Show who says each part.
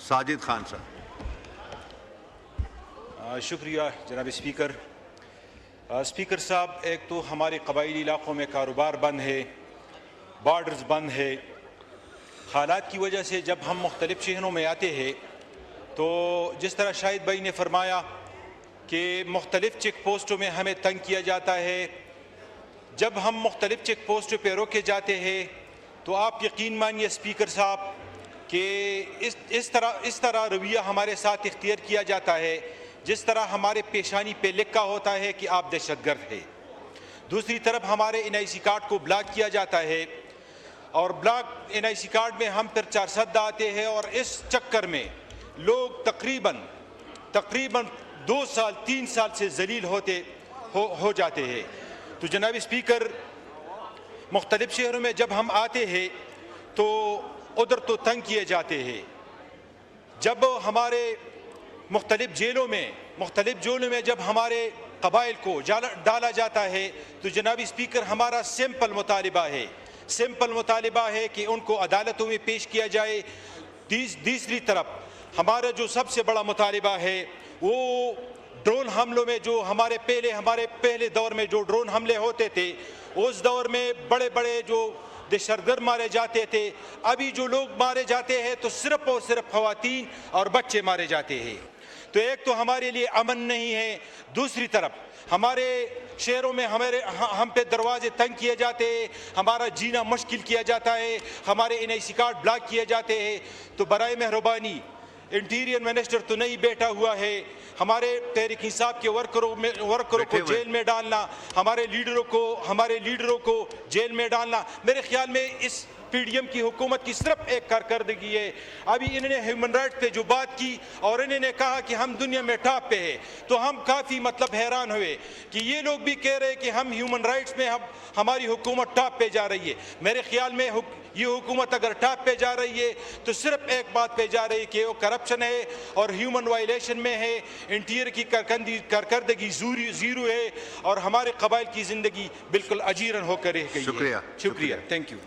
Speaker 1: साजिद खान साहब।
Speaker 2: शुक्रिया जनाब स्पीकर। स्पीकर साहब, एक तो हमारे कबायली इलाक़ों में कारोबार बंद है, बॉर्डर्स बंद है। हालात की वजह से जब हम मुख्तलिफ़ शहरों में आते हैं तो जिस तरह शाहिद भाई ने फरमाया कि मुख्तलिफ़ चेक पोस्टों में हमें तंग किया जाता है। जब हम मुख्तलिफ़ चेक पोस्टों पर रोके जाते हैं तो आप यकीन मानिए स्पीकर साहब कि इस तरह रवैया हमारे साथ इख्तियार किया जाता है जिस तरह हमारे पेशानी पे लिखा होता है कि आप दहशतगर्द है। दूसरी तरफ हमारे NIC कार्ड को ब्लॉक किया जाता है और ब्लॉक NIC कार्ड में हम फिर 400 आते हैं और इस चक्कर में लोग तकरीबन 2 साल 3 साल से जलील हो जाते हैं। तो जनाब स्पीकर, मुख्तलिफ शहरों में जब हम आते हैं तो उधर तो तंग किए जाते हैं। जब हमारे मुख्तलिफ जेलों में जब हमारे कबाइल को डाला जाता है तो जनाब स्पीकर हमारा सिंपल मुतालिबा है कि उनको अदालतों में पेश किया जाए। तीसरी तरफ हमारा जो सबसे बड़ा मुतालिबा है वो ड्रोन हमलों में, जो हमारे पहले दौर में जो ड्रोन हमले होते थे, उस दौर में बड़े बड़े जो दहशतगर्द मारे जाते थे। अभी जो लोग मारे जाते हैं तो सिर्फ और सिर्फ खवातीन और बच्चे मारे जाते हैं। तो एक तो हमारे लिए अमन नहीं है, दूसरी तरफ हमारे शहरों में हम पे दरवाजे तंग किए जाते हैं, हमारा जीना मुश्किल किया जाता है, हमारे NIC कार्ड ब्लॉक किए जाते हैं। तो बराए मेहरबानी, इंटीरियर मिनिस्टर तो नहीं बैठा हुआ है, हमारे तहरीक इंसाफ के वर्करों को जेल में डालना, हमारे लीडरों को जेल में डालना, मेरे ख्याल में इस PDM की हुकूमत की सिर्फ एक कारकर्दगी है। अभी इन्होंने ह्यूमन राइट पे जो बात की और इन्होंने कहा कि हम दुनिया में टॉप पे है, तो हम काफ़ी हैरान हुए कि ये लोग भी कह रहे हैं कि हम ह्यूमन राइट्स में हमारी हुकूमत टॉप पे जा रही है। मेरे ख्याल में ये हुकूमत अगर टॉप पे जा रही है तो सिर्फ एक बात पे जा रही है कि वो करप्शन है और ह्यूमन वायलेशन में है, इंटीरियर की कारकर्दगी ज़ीरो है और हमारे कबाइल की ज़िंदगी बिल्कुल अजीरन होकर रह गई है। शुक्रिया, थैंक यू।